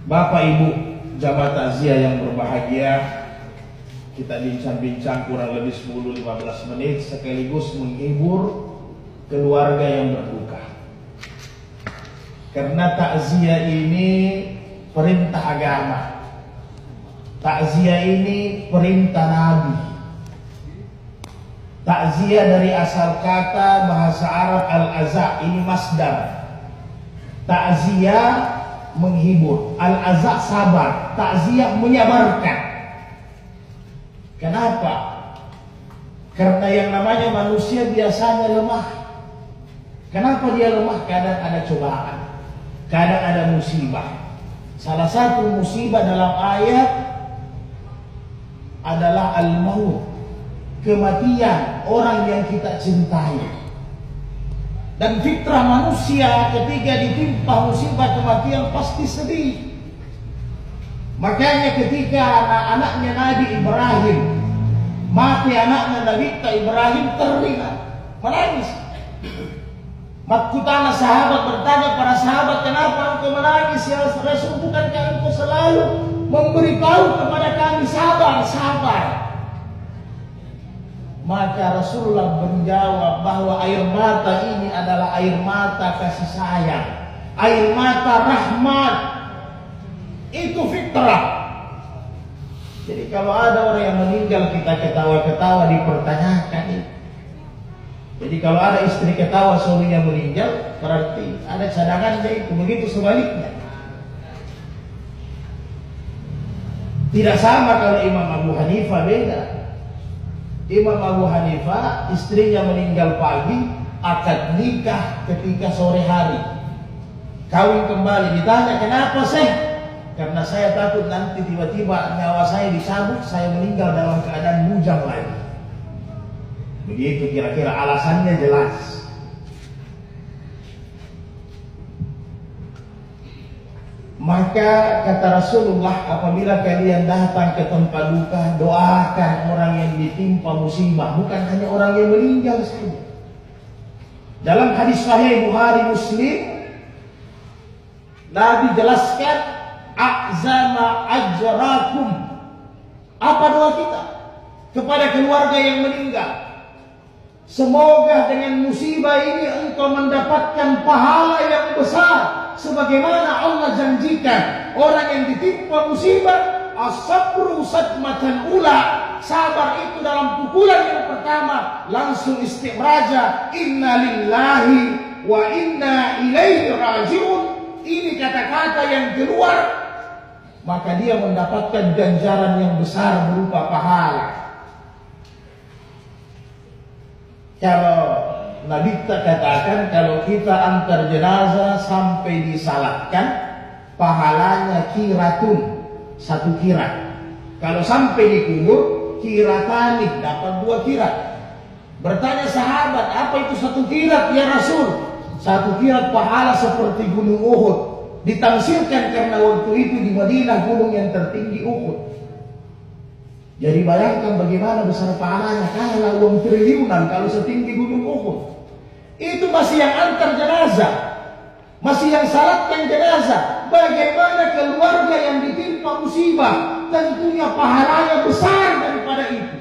Bapak Ibu jamaah takziah yang berbahagia, kita bincang-bincang kurang lebih 10-15 menit sekaligus menghibur keluarga yang berduka. Karena takziah ini perintah agama. Takziah ini perintah Nabi. Takziah dari asal kata bahasa Arab al-aza, ini masdar. Takziah menghibur, al-aza sabar, takziah menyabarkan. Kenapa? Karena yang namanya manusia biasanya lemah. Kenapa dia lemah? Kadang ada cobaan, kadang ada musibah. Salah satu musibah dalam ayat adalah al-maut, kematian orang yang kita cintai. Dan fitrah manusia ketika ditimpa musibah kematian pasti sedih. Makanya ketika anak-anaknya Nabi Ibrahim mati, anaknya Nabi Ibrahim terlihat menangis. Makutana sahabat bertanya para sahabat, kenapa engkau menangis ya Rasul? Bukankah engkau selalu memberitahu kepada kami sabar, sabar? Maka Rasulullah menjawab bahwa air mata ini adalah air mata kasih sayang, air mata rahmat. Itu fitrah. Jadi kalau ada orang yang meninggal kita ketawa-ketawa dipertanyakan itu. Jadi kalau ada istri ketawa suaminya meninggal, berarti ada cadangannya itu. Begitu sebaliknya. Tidak sama kalau Imam Abu Hanifah, beda. Imam Abu Hanifah istrinya meninggal pagi, akad nikah ketika sore hari, kawin kembali. Ditanya kenapa sih? Karena saya takut nanti tiba-tiba nyawa saya dicabut, saya meninggal dalam keadaan bujang lagi. Begitu kira-kira alasannya jelas. Maka kata Rasulullah, apabila kalian datang ke tempat duka, doakan orang yang ditimpa musibah, bukan hanya orang yang meninggal saja. Dalam hadis sahih Bukhari Muslim, Nabi jelaskan, a'zama ajrakum. Apa doa kita kepada keluarga yang meninggal? Semoga dengan musibah ini engkau mendapatkan pahala yang besar. Sebagaimana Allah janjikan, orang yang ditimpa musibah, as-sabru sadmatan ula, sabar itu dalam pukulan yang pertama langsung istighraja, inna lillahi wa inna ilaihi raji'un. Ini kata-kata yang keluar, maka dia mendapatkan ganjaran yang besar berupa pahala. Kalau Nabi katakan, kalau kita antar jenazah sampai disalatkan, pahalanya kiratun, satu kirat. Kalau sampai dikubur, kiratani, dapat 2 kirat. Bertanya sahabat, apa itu 1 kirat ya Rasul? 1 kirat pahala seperti gunung Uhud. Ditangsirkan karena waktu itu di Madinah gunung yang tertinggi Uhud. Jadi bayangkan bagaimana besar pahalanya, kalau uang triliunan kalau setinggi gunung Uhud. Itu masih yang antar jenazah, masih yang salatkan jenazah. Bagaimana keluarga yang ditimpa musibah, tentunya pahalanya besar daripada itu.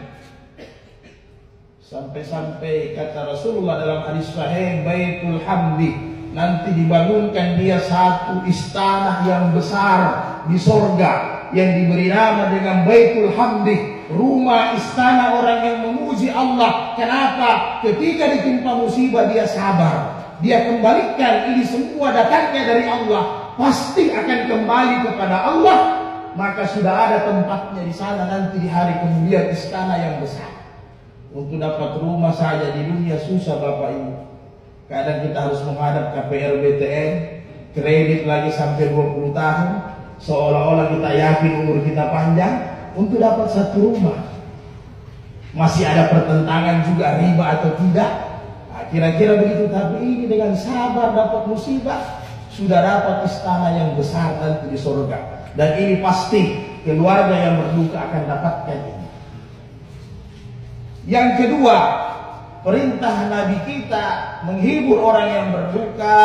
Sampai-sampai kata Rasulullah dalam hadis sahih, Baitul Hamdi, nanti dibangunkan dia satu istana yang besar di sorga yang diberi nama dengan Baitul Hamdi, rumah istana orang yang memuji Allah. Kenapa? Ketika ditimpa musibah dia sabar, dia kembalikan ini semua datangnya dari Allah, pasti akan kembali kepada Allah. Maka sudah ada tempatnya di sana nanti di hari kemudian, istana yang besar. Untuk dapat rumah saja di dunia susah Bapak Ibu. Kadang kita harus menghadap KPR BTN, kredit lagi sampai 20 tahun, seolah-olah kita yakin umur kita panjang untuk dapat satu rumah. Masih ada pertentangan juga, riba atau tidak. Nah, kira-kira begitu. Tapi ini dengan sabar dapat musibah, sudah dapat istana yang besar nanti di surga. Dan ini pasti keluarga yang berduka akan dapatkan ini. Yang kedua, perintah Nabi kita menghibur orang yang berduka.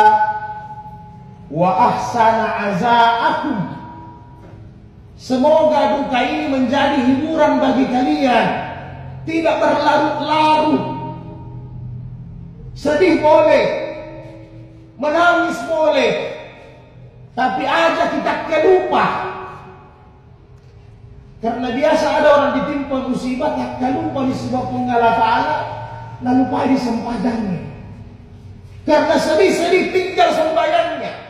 Wa ahsana azaakum, Semoga duka ini menjadi hiburan bagi kalian, tidak berlarut-larut. Sedih boleh, menangis boleh, tapi aja kita kelupa. Karena biasa ada orang ditimpa musibah, tak kelupa disebabkan Allah Ta'ala, lalu lupa di sempadannya. Karena sedih-sedih tinggal sembahyangnya.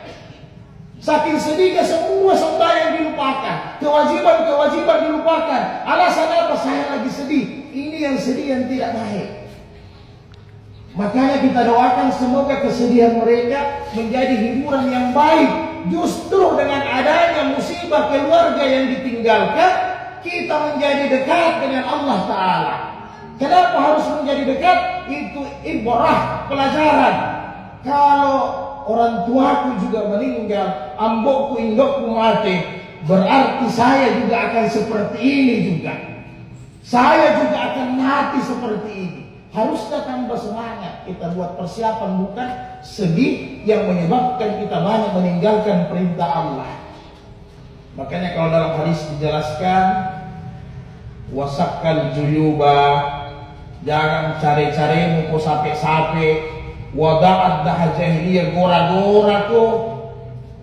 Saking sedihnya semua sembahyang dilupakan, kewajiban-kewajiban dilupakan. Alasan apa? Saya lagi sedih. Ini yang sedih yang tidak baik. Makanya kita doakan semoga kesedihan mereka menjadi hiburan yang baik. Justru dengan adanya musibah keluarga yang ditinggalkan, kita menjadi dekat dengan Allah Ta'ala. Kenapa harus menjadi dekat? Itu ibrah, pelajaran. Kalau orang tuaku juga meninggal, ambokku, indokku mati, berarti saya juga akan seperti ini juga. Saya juga akan mati seperti ini. Harusnya tambah semangat. Kita buat persiapan, bukan sedih yang menyebabkan kita banyak meninggalkan perintah Allah. Makanya kalau dalam hadis dijelaskan, wasakkal juyuba, jangan cari-cari muka sape-sape. Wada'at dah jahiliyah, gora-gora tuh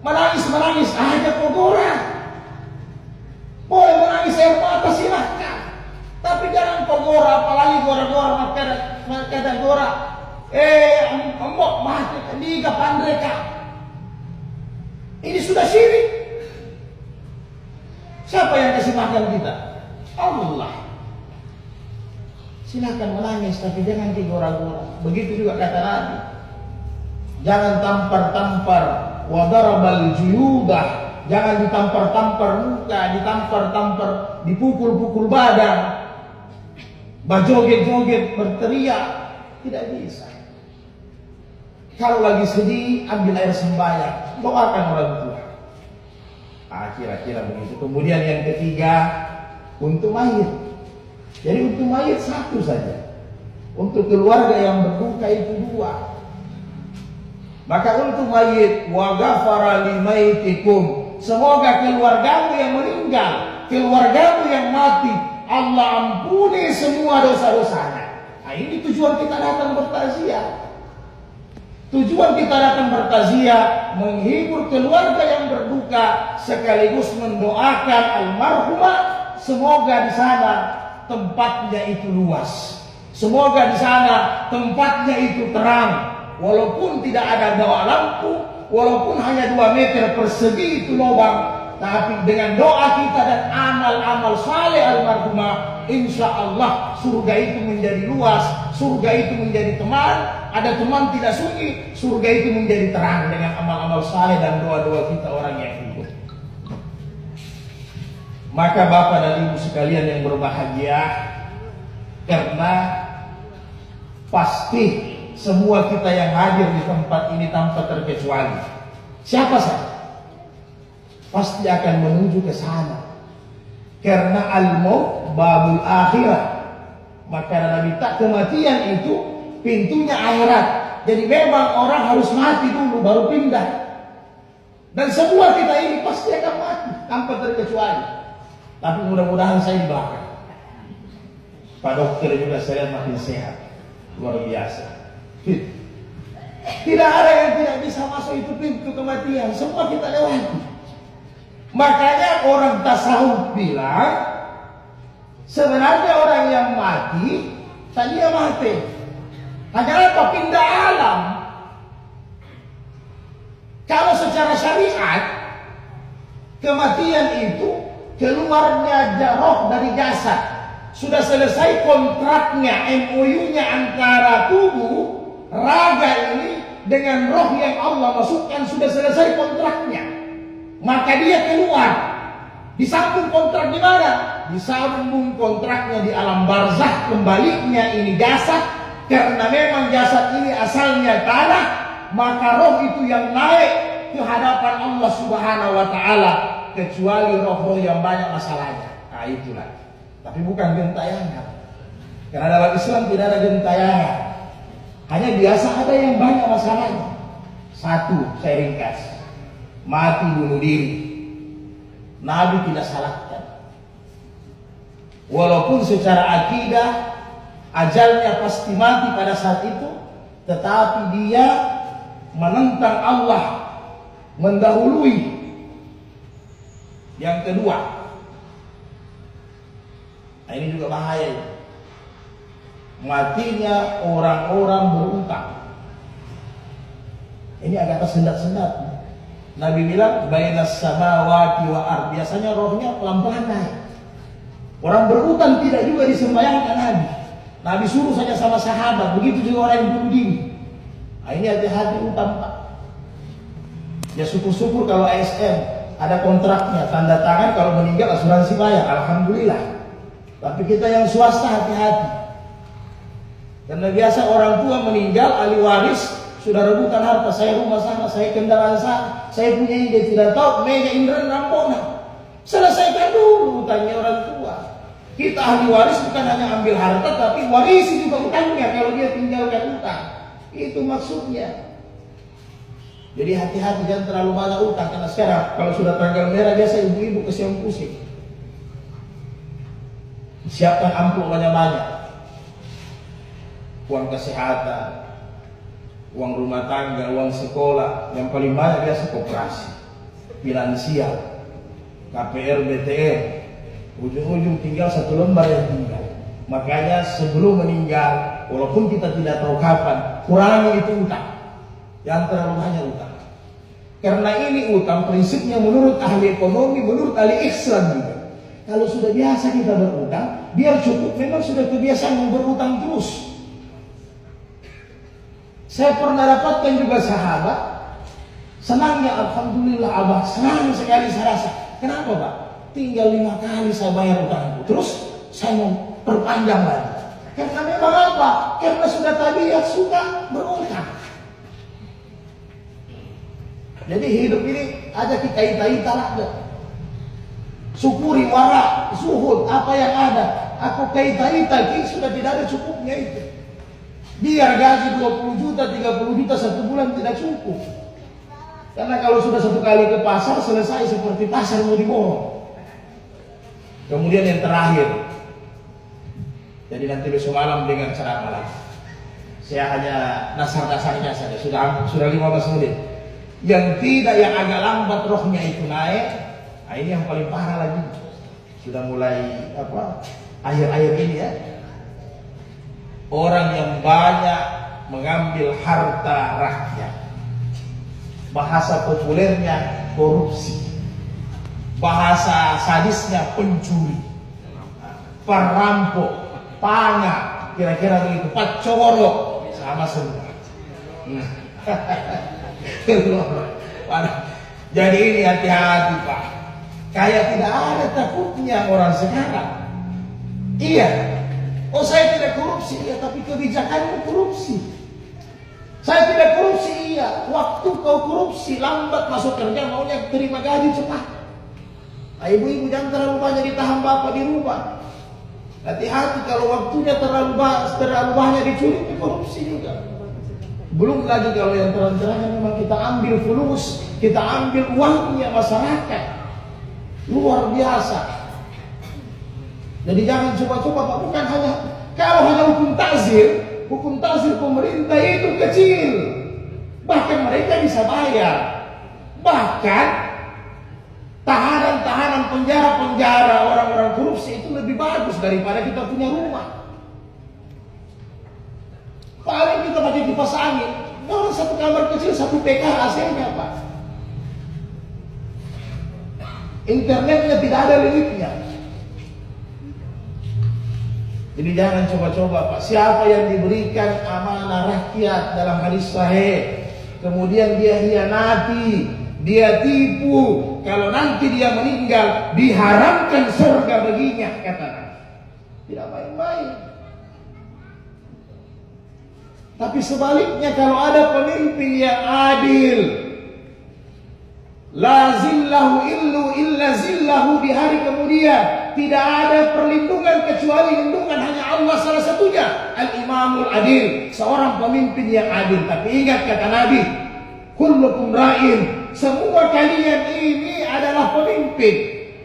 menangis aja kok gora. Boleh menangis air mata silahkan, tapi jangan kok gora, apalagi gora-gora makanya gora. Embok mati di kapan mereka. Ini sudah syirik. Siapa yang kasih makan kita? Allah. Silakan menangis, tapi jangan digora-gora. Begitu juga kata Nabi. Jangan tampar-tampar. Wadarabal juyudah. Jangan ditampar-tampar muka, ditampar-tampar, dipukul-pukul badan, berjoget-joget, berteriak. Tidak bisa. Kalau lagi sedih, ambil air sembahyang, doakan orang tua. Kira-kira begitu. Kemudian yang ketiga, untuk mayit. Jadi untuk mayit satu saja. Untuk keluarga yang berduka itu dua. Maka untuk mayit, wa ghafara limaitikum, semoga keluargamu yang meninggal, keluargamu yang mati, Allah ampuni semua dosa-dosanya. Nah, ini tujuan kita datang bertakziah. Tujuan kita datang bertakziah menghibur keluarga yang berduka, sekaligus mendoakan almarhumah, semoga di sana tempatnya itu luas. Semoga di sana tempatnya itu terang. Walaupun tidak ada bawa lampu, walaupun hanya 2 meter persegi itu lubang, tapi dengan doa kita dan amal-amal saleh almarhumah, insya Allah surga itu menjadi luas, surga itu menjadi teman. Ada teman tidak sunyi, surga itu menjadi terang dengan amal-amal saleh dan doa-doa kita orang yang hidup. Maka Bapak dan Ibu sekalian yang berbahagia, karena pasti semua kita yang hadir di tempat ini tanpa terkecuali, siapa saja pasti akan menuju ke sana. Karena al-maut babul akhirah. Maka Nabi tak kematian itu pintunya akhirat. Jadi memang orang harus mati dulu baru pindah. Dan semua kita ini pasti akan mati tanpa terkecuali. Tapi mudah-mudahan saya di belakang. Pak dokter juga saya lihat makin sehat, luar biasa. Tidak ada yang tidak bisa masuk itu pintu kematian. Semua kita lewati. Makanya orang tasawuf bilang, sebenarnya orang yang mati tadinya mati. Hanya apa? Pindah alam. Kalau secara syariat, kematian itu keluarnya roh dari jasad. Sudah selesai kontraknya, MOU-nya antara tubuh, raga ini dengan roh yang Allah masukkan, sudah selesai kontraknya. Maka dia keluar. Disambung kontrak di mana? Disambung kontraknya di alam barzakh. Kembalinya ini jasad, karena memang jasad ini asalnya tanah, maka roh itu yang naik ke hadapan Allah Subhanahu wa taala, kecuali roh-roh yang banyak masalahnya. Nah itulah. Tapi bukan gentayangan. Karena dalam Islam tidak ada gentayangan. Hanya biasa ada yang banyak masalahnya. Satu, saya ringkas. Mati bunuh diri. Nabi tidak salahkan. Walaupun secara akidah ajalnya pasti mati pada saat itu, tetapi dia menentang Allah, mendahului. Yang kedua, nah ini juga bahaya ini. Matinya orang-orang berutang. Ini agak tersendat-sendat. Nabi bilang bainas samawati wa ard. Biasanya rohnya pelan-pelan naik. Orang berutang tidak juga disembahyangkan Nabi. Nabi suruh saja sama sahabat. Begitu juga orang yang bunuh diri. Nah, ini hati-hati utang, Pak. Ya syukur-syukur kalau ASN ada kontraknya, tanda tangan, kalau meninggal asuransi bayar, alhamdulillah. Tapi kita yang swasta hati-hati. Karena biasa orang tua meninggal, ahli waris sudah rebutan harta, saya rumah sana, saya kendaraan sana, saya punya ini, dia tidak tahu, mega indra rampona. Selesaikan dulu utangnya orang tua. Kita ahli waris bukan hanya ambil harta, tapi warisi juga utangnya kalau dia tinggalkan utang. Itu maksudnya. Jadi hati-hati, jangan terlalu banyak utang. Karena sekarang kalau sudah tanggal merah biasa ibu-ibu kesian pusing. Siapkan amplop banyak-banyak. Uang kesehatan, uang rumah tangga, uang sekolah. Yang paling banyak biasa koperasi, finansial, KPR, BTR. Ujung-ujung tinggal satu lembar yang tinggal. Makanya sebelum meninggal, walaupun kita tidak tahu kapan, kurangi itu utang. Jangan terlalu banyak utang. Karena ini utang prinsipnya menurut ahli ekonomi, menurut ahli Islam juga. Kalau sudah biasa kita berutang, biar cukup. Memang sudah kebiasaan berutang terus. Saya pernah dapatkan juga sahabat, senangnya alhamdulillah abah, senang sekali saya rasa. Kenapa Pak? Tinggal 5 kali saya bayar utangku, terus saya mau perpanjang lagi. Karena memang apa? Karena sudah tabiat suka berutang. Jadi hidup ini ada kita ita-ita lah. Syukuri wara, zuhud, apa yang ada. Aku kaita-ita, sudah tidak ada cukupnya itu. Biar gaji 20 juta, 30 juta satu bulan tidak cukup. Karena kalau sudah satu kali ke pasar, selesai seperti pasar mau diborong. Kemudian yang terakhir, jadi nanti besok malam dengan ceramah lagi. Saya hanya dasar-dasarnya saja, sudah 15 menit. Yang tidak, yang agak lambat rohnya itu naik, nah ini yang paling parah lagi. Sudah mulai akhir-akhir ini ya. Orang yang banyak mengambil harta rakyat. Bahasa populernya korupsi. Bahasa sadisnya pencuri, perampok, panga, kira-kira begitu, pacorok, sama semua. Jadi ini hati-hati Pak. Kayak tidak ada takutnya orang sekarang. Iya. Oh saya tidak korupsi, ya, tapi kebijakanmu korupsi. Saya tidak korupsi, iya. Waktu kau korupsi, lambat masuk kerja, maunya terima gaji cepat. Nah, ibu-ibu jangan terlalu banyak ditahan bapak di rumah. Hati-hati kalau waktunya terlalu banyak dicuri, korupsi juga. Belum lagi kalau yang terang-terangnya memang kita ambil fulus, kita ambil uangnya masyarakat. Luar biasa. Jadi jangan coba-coba Pak, bukan hanya kalau hanya hukum takzir pemerintah itu kecil. Bahkan mereka bisa bayar. Bahkan tahanan-tahanan penjara-penjara orang-orang korupsi itu lebih bagus daripada kita punya rumah. Paling kita pakai kipas angin, orang satu kamar kecil, satu PK AC-nya Pak. Internetnya tidak ada limitnya. Jadi jangan coba-coba Pak. Siapa yang diberikan amanah rakyat dalam hadis sahih, kemudian dia hianati, dia tipu, kalau nanti dia meninggal diharamkan surga baginya, kata Nabi. Tidak main-main. Tapi sebaliknya kalau ada pemimpin yang adil, la zillahu illa zillahu, di hari kemudian tidak ada perlindungan kecuali lindungan hanya Allah, salah satunya al-imamul adil, seorang pemimpin yang adil. Tapi ingat kata Nabi, kullukum ra'in, semua kalian ini adalah pemimpin.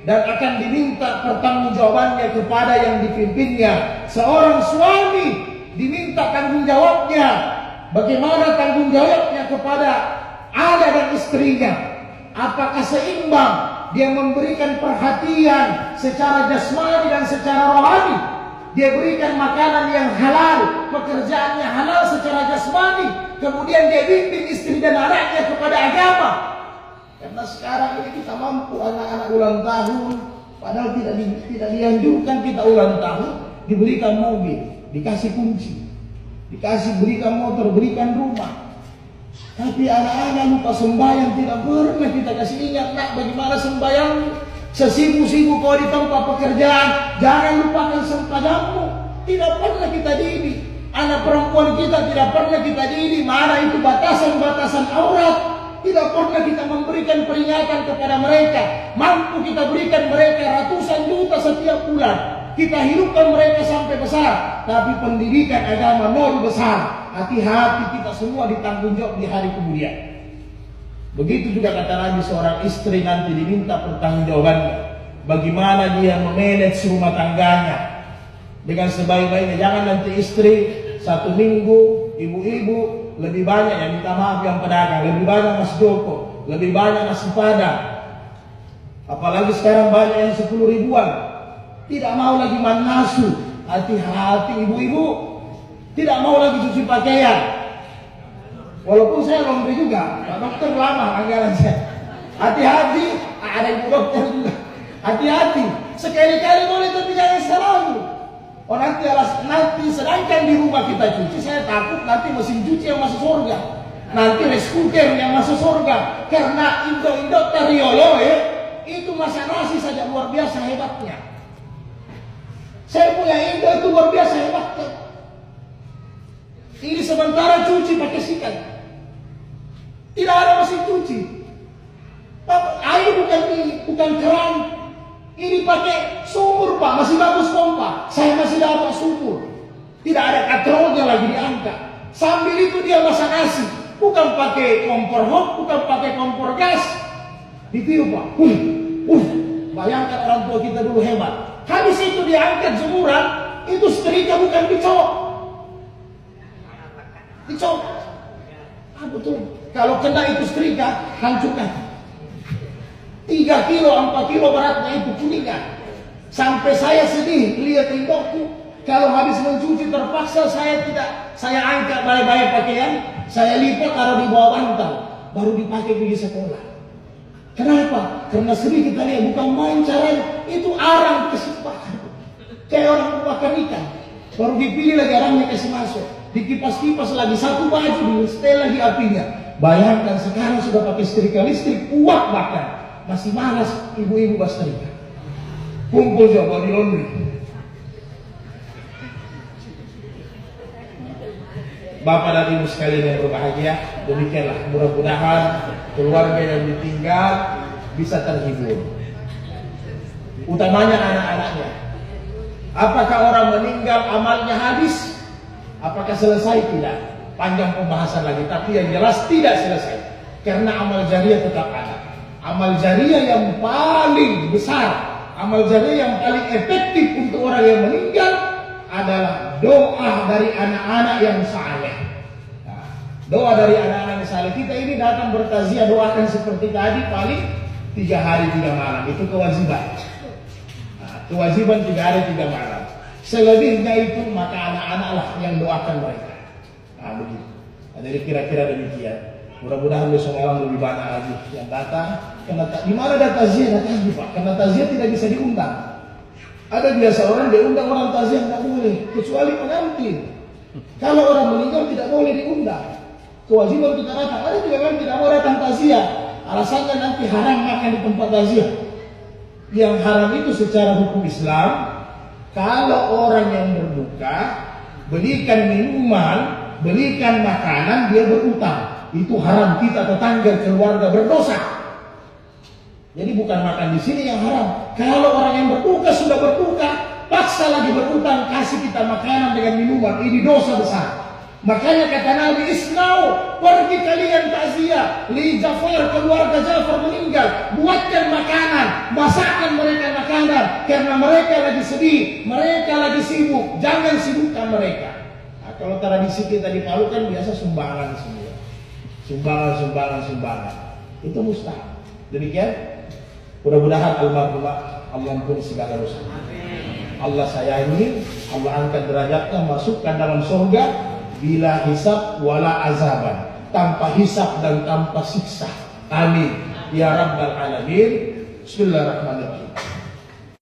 dan akan diminta pertanggungjawabannya kepada yang dipimpinnya. Seorang suami diminta tanggung jawabnya. Bagaimana tanggung jawabnya kepada anak dan istrinya? Apakah seimbang dia memberikan perhatian secara jasmani dan secara rohani? Dia berikan makanan yang halal, pekerjaannya halal secara jasmani, kemudian dia bimbing istri dan anaknya kepada agama. Karena sekarang ini kita mampu anak-anak ulang tahun, padahal tidak dianjurkan kita ulang tahun, diberikan mobil, dikasih kunci, berikan motor, berikan rumah. Tapi anak-anak lupa sembahyang, tidak pernah kita kasih ingat, nak, bagaimana sembahyang. Sesibuk-sibuk kau di tempat pekerjaan, jangan lupakan sempadamu. Tidak pernah kita didik. Anak perempuan kita tidak pernah kita didik mana itu batasan-batasan aurat. Tidak pernah kita memberikan peringatan kepada mereka. Mampu kita berikan mereka ratusan juta setiap bulan. Kita hidupkan mereka sampai besar. Tapi pendidikan agama nol besar. Hati-hati kita semua ditanggung jawab di hari kemudian. Begitu juga kata Nabi, seorang istri nanti diminta pertanggungjawabannya. Bagaimana dia memanage rumah tangganya dengan sebaik-baiknya. Jangan nanti istri satu minggu, ibu-ibu lebih banyak yang minta maaf yang pedagang, lebih banyak Mas Joko, lebih banyak nasi padang. Apalagi sekarang banyak yang 10 ribuan. Tidak mau lagi manasu. Hati-hati ibu-ibu, tidak mau lagi cuci pakaian. Walaupun saya laundry juga, Pak Dokter lama anggaran saya. Hati-hati, ada ibu dokter juga. Hati-hati, sekali-kali boleh tapi jangan selalu. Oh nanti sedangkan di rumah kita cuci, saya takut nanti mesin cuci yang masuk surga, nanti rice cooker yang masuk surga. Karena Indo Tariolo itu masak nasi saja luar biasa hebatnya. Saya punya Indo itu luar biasa hebatnya. Ini sementara cuci pakai sikat, tidak ada mesin cuci. Air bukan keran. Ini pakai sumur Pak, masih bagus pompa. Saya masih dapat sumur. Tidak ada katrolnya lagi diangkat. Sambil itu dia masak nasi. Bukan pakai kompor hot, bukan pakai kompor gas. Ditiup Pak. Bayangkan orang tua kita dulu hebat. Habis itu diangkat jemuran, itu setrika bukan dicok. Dicok. Betul. Kalau kena itu setrika, hancurkan. 3 kilo, 4 kilo beratnya itu kuningan. Sampai saya sedih lihat indokku. Kalau habis mencuci terpaksa saya angkat baik-baik pakaian, saya lipat taruh di bawah bantal, baru dipakai pergi sekolah. Kenapa? Karena sering kita lihat bukan main caranya, itu arang kesempatan. Kayak orang membakar ikan, baru dipilih lagi arangnya kasih masuk, dikipas-kipas lagi satu baju, setel lagi apinya. Bayangkan sekarang sudah pakai setrika listrik, kuat bahkan. Masih malas ibu-ibu bastrika. Kumpul coba di laundry. Bapak dan ibu sekalian yang berbahagia, demikianlah mudah-mudahan keluarga yang ditinggal bisa terhibur. Utamanya anak-anaknya. Apakah orang meninggal amalnya habis? Apakah selesai? Tidak. Panjang pembahasan lagi, tapi yang jelas tidak selesai. Karena amal jariah tetap ada. Amal jariah yang paling besar, amal jariah yang paling efektif untuk orang yang meninggal adalah doa dari anak-anak yang saleh. Nah, doa dari anak-anak yang saleh. Kita ini datang bertaziah, doakan seperti tadi paling 3 hari 3 malam. Itu kewajiban. Nah, kewajiban 3 hari 3 malam. Selebihnya itu maka anak-anak lah yang doakan mereka. Nah begitu. Nah, jadi kira-kira demikian. Mudah-mudahan besok malam lebih banyak lagi yang datang. Di mana ada taziah? Datang Pak. Karena taziah tidak bisa diundang. Ada biasa orang diundang, orang taziah tidak boleh, kecuali pengantin. Kalau orang meninggal tidak boleh diundang. Kewajiban kita datang. Ada juga kan tidak mau datang taziah. Alasannya nanti haram makan di tempat taziah. Yang haram itu secara hukum Islam, kalau orang yang berduka belikan minuman, belikan makanan, dia berutang. Itu haram, kita tetangga keluarga berdosa. Jadi bukan makan di sini yang haram. Kalau orang yang berduka sudah berduka, paksa lagi berutang, kasih kita makanan dengan minuman, ini dosa besar. Makanya kata Nabi, Isnau, pergi kalian takziah, li Jafar, keluarga Jafar meninggal, buatkan makanan, masakkan mereka karena mereka lagi sedih, mereka lagi sibuk. Jangan sibukkan mereka. Nah, kalau tradisi kita di Palu kan biasa sumbangan semua. Sumbangan. Itu mustahil. Demikian. Mudah-mudahan almarhumah Allah ampuni segala dosa. Allah sayangi, Allah angkat derajatnya, masukkan dalam surga bila hisab wala azaban, tanpa hisab dan tanpa siksa. Amin ya rabbal alamin. Bismillahirrahmanirrahim.